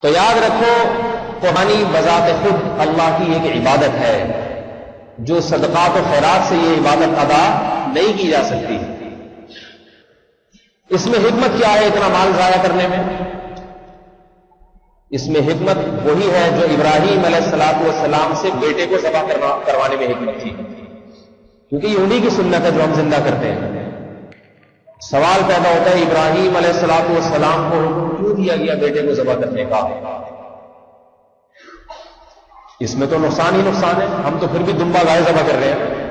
تو یاد رکھو قربانی بذات خود اللہ کی ایک عبادت ہے جو صدقات و خیرات سے یہ عبادت ادا نہیں کی جا سکتی۔ اس میں حکمت کیا ہے اتنا مال ضائع کرنے میں؟ اس میں حکمت وہی ہے جو ابراہیم علیہ السلام سے بیٹے کو ذبح کروانے میں حکمت تھی، کیونکہ یہ انہی کی سنت ہے جو ہم زندہ کرتے ہیں۔ سوال پیدا ہوتا ہے ابراہیم علیہ السلام کو حکم کیوں دیا گیا بیٹے کو ذبح کرنے کا؟ اس میں تو نقصان ہی نقصان ہے، ہم تو پھر بھی دمبا گائے ذبح کر رہے ہیں۔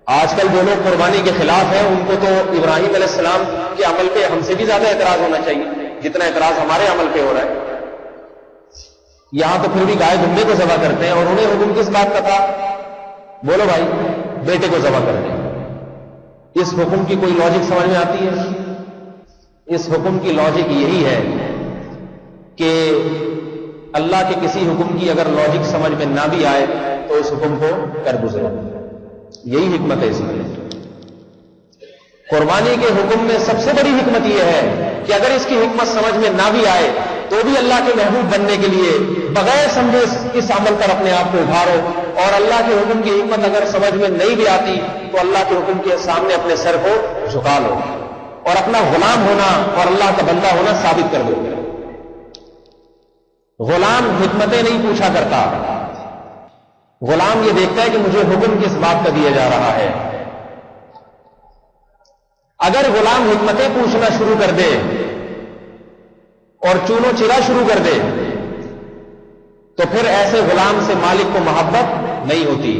آج کل جو لوگ قربانی کے خلاف ہیں ان کو تو ابراہیم علیہ السلام کے عمل پہ ہم سے بھی زیادہ اعتراض ہونا چاہیے جتنا اعتراض ہمارے عمل پہ ہو رہا ہے۔ یہاں تو پھر بھی گائے دمبے کو ذبح کرتے ہیں، اور انہیں حکم کس بات کا تھا؟ بولو بھائی، بیٹے کو ذبح کرتے ہیں۔ اس حکم کی کوئی لاجک سمجھ میں آتی ہے؟ اس حکم کی لاجک یہی ہے کہ اللہ کے کسی حکم کی اگر لاجک سمجھ میں نہ بھی آئے تو اس حکم کو کر گزرو، یہی حکمت ہے اس میں۔ قربانی کے حکم میں سب سے بڑی حکمت یہ ہے کہ اگر اس کی حکمت سمجھ میں نہ بھی آئے تو بھی اللہ کے محبوب بننے کے لیے بغیر سمجھے اس عمل پر اپنے آپ کو ابھارو، اور اللہ کے حکم کی حکمت اگر سمجھ میں نہیں بھی آتی تو اللہ کے حکم کے سامنے اپنے سر کو جھکا لو اور اپنا غلام ہونا اور اللہ کا بندہ ہونا ثابت کر دو۔ غلام حکمتیں نہیں پوچھا کرتا، غلام یہ دیکھتا ہے کہ مجھے حکم کس بات کا دیا جا رہا ہے۔ اگر غلام حکمتیں پوچھنا شروع کر دے اور چونو چرا شروع کر دے تو پھر ایسے غلام سے مالک کو محبت نہیں ہوتی۔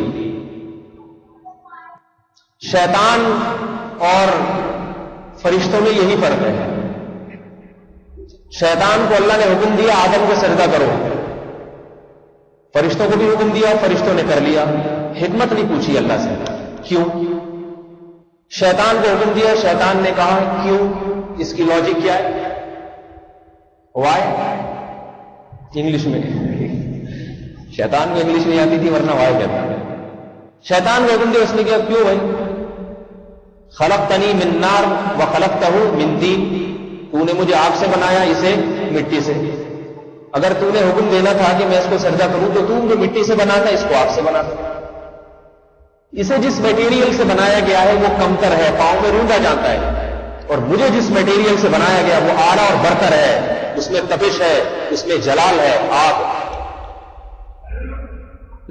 شیطان اور فرشتوں میں یہی فرق ہے۔ شیطان کو اللہ نے حکم دیا آدم کو سجدہ کرو، فرشتوں کو بھی حکم دیا، فرشتوں نے کر لیا، حکمت نہیں پوچھی اللہ سے کیوں۔ شیطان کو حکم دیا، شیطان نے کہا کیوں، اس کی لاجک کیا ہے؟ وائی انگلش میں، شیطان کو انگلش نہیں آتی تھی ورنہ وائی کہتا ہے۔ شیطان کو حکم دیا، اس نے کیا کیوں بھائی؟ خلقتنی من نار وخلقتہ من طین، تو نے مجھے آگ سے بنایا، اسے مٹی سے۔ اگر تو نے حکم دینا تھا کہ میں اس کو سجدہ کروں تو مجھے مٹی سے بناتا، اس کو آگ سے بناتا۔ اسے جس میٹیریل سے بنایا گیا ہے وہ کمتر ہے، پاؤں میں روندا جاتا ہے، اور مجھے جس میٹیریل سے بنایا گیا وہ اعلیٰ اور برتر ہے، اس میں تپش ہے، اس میں جلال ہے، آگ۔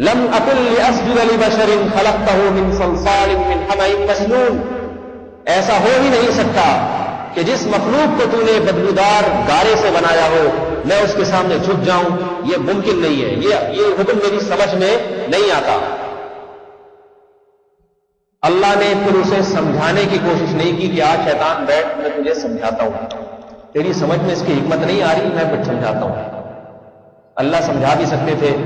لم اکن لاسجد لبشر خلقتہ من صلصال من حمأ مسنون، ایسا ہو ہی نہیں سکتا کہ جس مخلوق کو تو نے بدبودار گارے سے بنایا ہو میں اس کے سامنے جھک جاؤں، یہ ممکن نہیں ہے، یہ حکم میری سمجھ میں نہیں آتا۔ اللہ نے پھر اسے سمجھانے کی کوشش نہیں کی کہ آج شیطان بیٹھ میں تجھے سمجھاتا ہوں، تیری سمجھ میں اس کی حکمت نہیں آ رہی، میں پھر سمجھاتا ہوں۔ اللہ سمجھا بھی سکتے تھے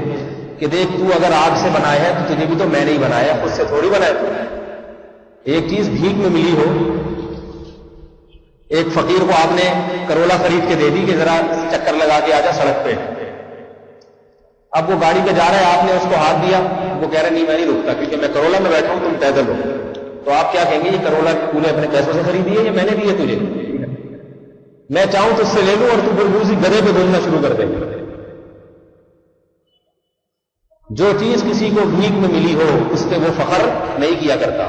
کہ دیکھ تو اگر آگ سے بنایا ہے تو تجھے بھی تو میں نے ہی بنایا، خود سے تھوڑی بنایا تو۔ ایک چیز بھیک میں ملی ہو، ایک فقیر کو آپ نے کرولا خرید کے دے دی کہ ذرا چکر لگا کے آجا سڑک پہ، اب وہ گاڑی پہ جا رہا ہے، آپ نے اس کو ہاتھ دیا، وہ کہہ رہے نہیں میں نہیں رکتا کیونکہ میں کرولا میں بیٹھا ہوں، تم پیدل ہو، تو آپ کیا کہیں گے یہ کرولا تو نے اپنے پیسوں سے خریدی ہے یا میں نے دی ہے تجھے؟ میں چاہوں تو اس سے لے لوں اور تو پھر دوسری گدھے پہ دھونا شروع کر دے۔ جو چیز کسی کو بھیک میں ملی ہو اس پہ وہ فخر نہیں کیا کرتا۔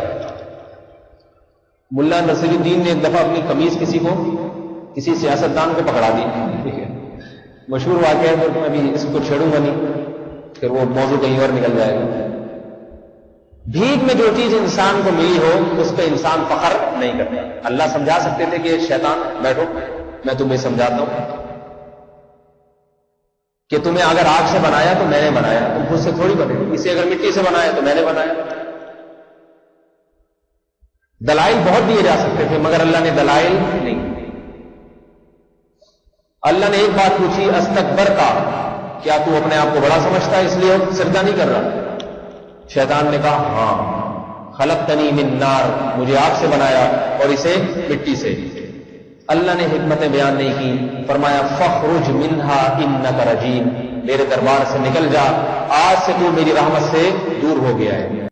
ملا نصیر الدین نے ایک دفعہ اپنی قمیض کسی سیاستدان کو پکڑا دی، ٹھیک ہے، مشہور واقعہ ہے، تو میں ابھی اس کو چھیڑوں گا نہیں، پھر وہ موضوع کہیں اور نکل جائے گا۔ بھیک میں جو چیز انسان کو ملی ہو اس پہ انسان فخر نہیں کرتا۔ اللہ سمجھا سکتے تھے کہ شیطان بیٹھو میں تمہیں سمجھاتا ہوں کہ تمہیں اگر آگ سے بنایا تو میں نے بنایا، تم خود سے تھوڑی بنے، اسے اگر مٹی سے بنایا تو میں نے بنایا۔ دلائل بہت دیے جا سکتے تھے مگر اللہ نے دلائل نہیں۔ اللہ نے ایک بات پوچھی، استکبر کا، کیا تو اپنے آپ کو بڑا سمجھتا ہے اس لیے سجدہ نہیں کر رہا؟ شیطان نے کہا ہاں، خلقتنی من نار، مجھے آگ سے بنایا اور اسے مٹی سے۔ اللہ نے حکمتیں بیان نہیں کی، فرمایا فخرج منہا انک رجیم، میرے دربار سے نکل جا، آج سے تو میری رحمت سے دور ہو گیا ہے۔